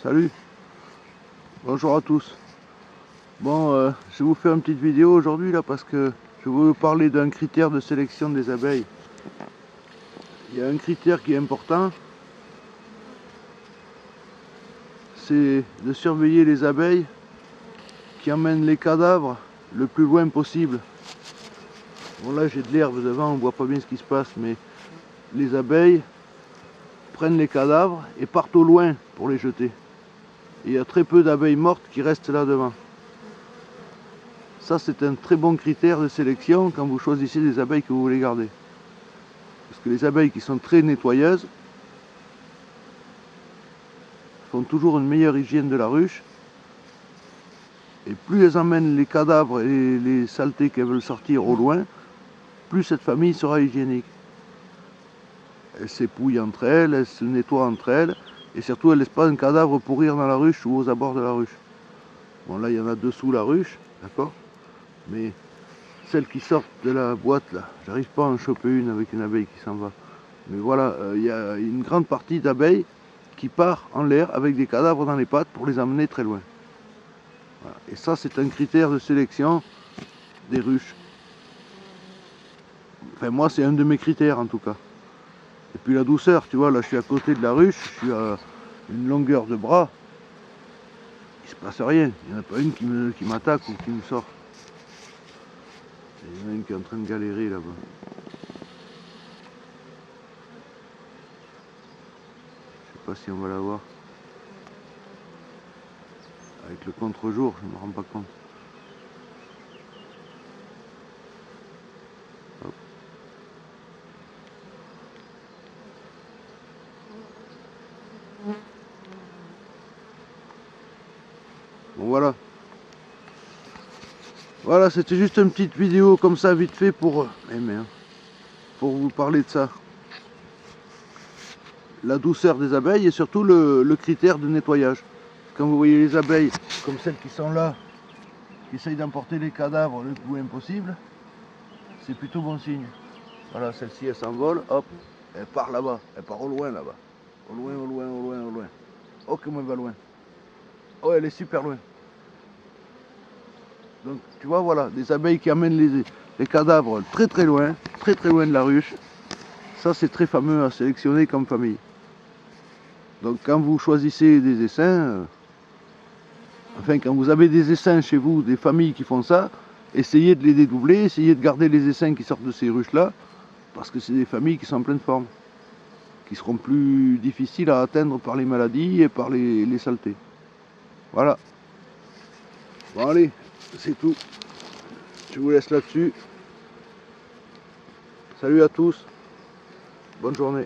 Salut, bonjour à tous. Bon, je vais vous faire une petite vidéo aujourd'hui là parce que je vais vous parler d'un critère de sélection des abeilles. Il y a un critère qui est important, c'est de surveiller les abeilles qui emmènent les cadavres le plus loin possible. Bon là j'ai de l'herbe devant, on voit pas bien ce qui se passe, mais les abeilles prennent les cadavres et partent au loin pour les jeter. Et il y a très peu d'abeilles mortes qui restent là devant. Ça c'est un très bon critère de sélection quand vous choisissez des abeilles que vous voulez garder. Parce que les abeilles qui sont très nettoyeuses font toujours une meilleure hygiène de la ruche. Et plus elles emmènent les cadavres et les saletés qu'elles veulent sortir au loin, plus cette famille sera hygiénique. Elles s'épouillent entre elles, elles se nettoient entre elles, et surtout elles ne laissent pas un cadavre pourrir dans la ruche ou aux abords de la ruche. Bon là il y en a dessous la ruche, d'accord, mais celles qui sortent de la boîte là, j'arrive pas à en choper une avec une abeille qui s'en va. Mais voilà, il y a une grande partie d'abeilles qui part en l'air avec des cadavres dans les pattes pour les emmener très loin. Voilà. Et ça c'est un critère de sélection des ruches. Enfin moi c'est un de mes critères en tout cas. Et puis la douceur, tu vois, là je suis à côté de la ruche, je suis à une longueur de bras, il se passe rien, il n'y en a pas une qui m'attaque ou qui me sort. Il y en a une qui est en train de galérer là-bas. Je sais pas si on va la voir. Avec le contre-jour, je ne me rends pas compte. Hop. Bon voilà. Voilà, c'était juste une petite vidéo comme ça, vite fait, pour vous parler de ça. La douceur des abeilles et surtout le critère de nettoyage. Quand vous voyez les abeilles, comme celles qui sont là, qui essayent d'emporter les cadavres le plus loin possible, c'est plutôt bon signe. Voilà, celle-ci elle s'envole, hop, elle part là-bas, elle part au loin là-bas. Au loin, au loin, au loin, au loin. Oh, comment elle va loin. Oh, elle est super loin. Donc tu vois, voilà, des abeilles qui amènent les cadavres très très loin de la ruche. Ça c'est très fameux à sélectionner comme famille. Donc quand vous choisissez des essaims, enfin quand vous avez des essaims chez vous, des familles qui font ça, essayez de les dédoubler, essayez de garder les essaims qui sortent de ces ruches là, parce que c'est des familles qui sont en pleine forme, qui seront plus difficiles à atteindre par les maladies et par les saletés. Voilà. Bon allez, c'est tout. Je vous laisse là-dessus. Salut à tous. Bonne journée.